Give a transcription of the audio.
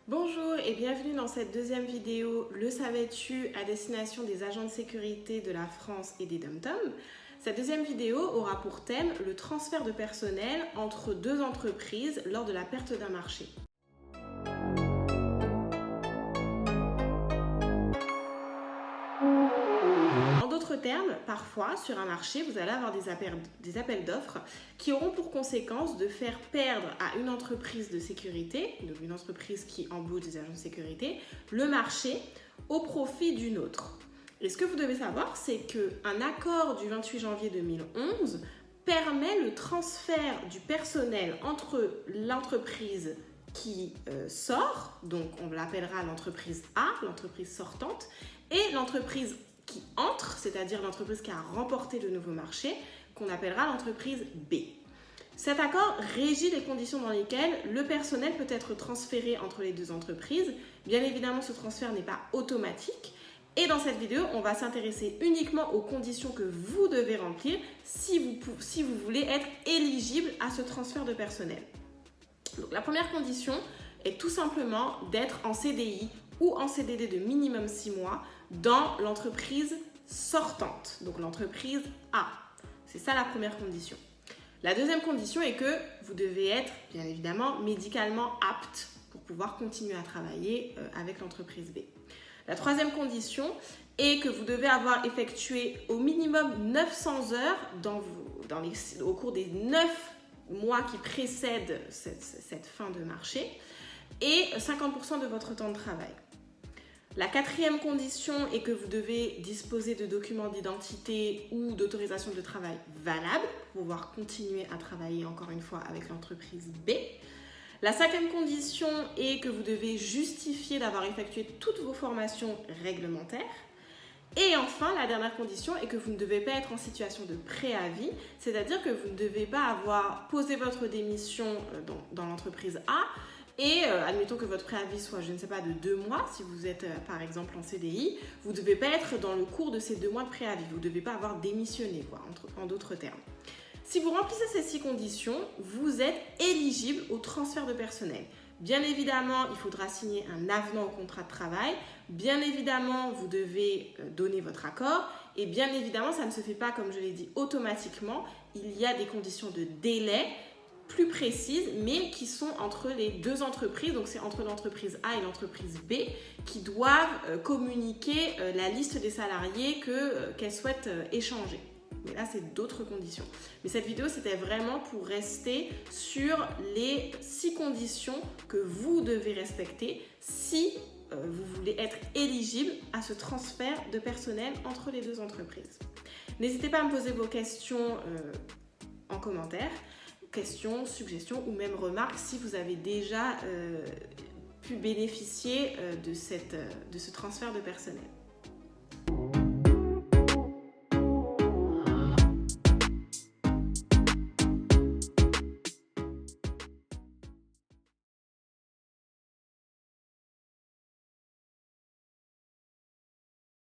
Bonjour et bienvenue dans cette deuxième vidéo, le savais-tu, à destination des agents de sécurité de la France et des DOM-TOM. Cette deuxième vidéo aura pour thème le transfert de personnel entre deux entreprises lors de la perte d'un marché. En d'autres termes, parfois sur un marché, vous allez avoir des appels d'offres qui auront pour conséquence de faire perdre à une entreprise de sécurité, donc une entreprise qui embauche des agents de sécurité, le marché au profit d'une autre. Et ce que vous devez savoir, c'est qu'un accord du 28 janvier 2011 permet le transfert du personnel entre l'entreprise qui sort, donc on l'appellera l'entreprise A, l'entreprise sortante, et l'entreprise qui entre, c'est-à-dire l'entreprise qui a remporté le nouveau marché, qu'on appellera l'entreprise B. Cet accord régit les conditions dans lesquelles le personnel peut être transféré entre les deux entreprises. Bien évidemment, ce transfert n'est pas automatique. Et dans cette vidéo, on va s'intéresser uniquement aux conditions que vous devez remplir si vous voulez être éligible à ce transfert de personnel. Donc, la première condition est tout simplement d'être en CDI ou en CDD de minimum 6 mois dans l'entreprise sortante, donc l'entreprise A. C'est ça la première condition. La deuxième condition est que vous devez être, bien évidemment, médicalement apte pour pouvoir continuer à travailler avec l'entreprise B. La troisième condition est que vous devez avoir effectué au minimum 900 heures au cours des 9 mois qui précèdent cette fin de marché et 50% de votre temps de travail. La quatrième condition est que vous devez disposer de documents d'identité ou d'autorisation de travail valables pour pouvoir continuer à travailler encore une fois avec l'entreprise B. La cinquième condition est que vous devez justifier d'avoir effectué toutes vos formations réglementaires. Et enfin, la dernière condition est que vous ne devez pas être en situation de préavis, c'est-à-dire que vous ne devez pas avoir posé votre démission dans l'entreprise A et admettons que votre préavis soit, je ne sais pas, de 2 mois, si vous êtes par exemple en CDI, vous ne devez pas être dans le cours de ces 2 mois de préavis, vous ne devez pas avoir démissionné, en d'autres termes. Si vous remplissez ces 6 conditions, vous êtes éligible au transfert de personnel. Bien évidemment, il faudra signer un avenant au contrat de travail. Bien évidemment, vous devez donner votre accord. Et bien évidemment, ça ne se fait pas, comme je l'ai dit, automatiquement. Il y a des conditions de délai plus précises, mais qui sont entre les deux entreprises. Donc, c'est entre l'entreprise A et l'entreprise B qui doivent communiquer la liste des salariés qu'elles souhaitent échanger. Mais là, c'est d'autres conditions. Mais cette vidéo, c'était vraiment pour rester sur les 6 conditions que vous devez respecter si vous voulez être éligible à ce transfert de personnel entre les deux entreprises. N'hésitez pas à me poser vos questions en commentaire, questions, suggestions ou même remarques si vous avez déjà pu bénéficier de ce transfert de personnel.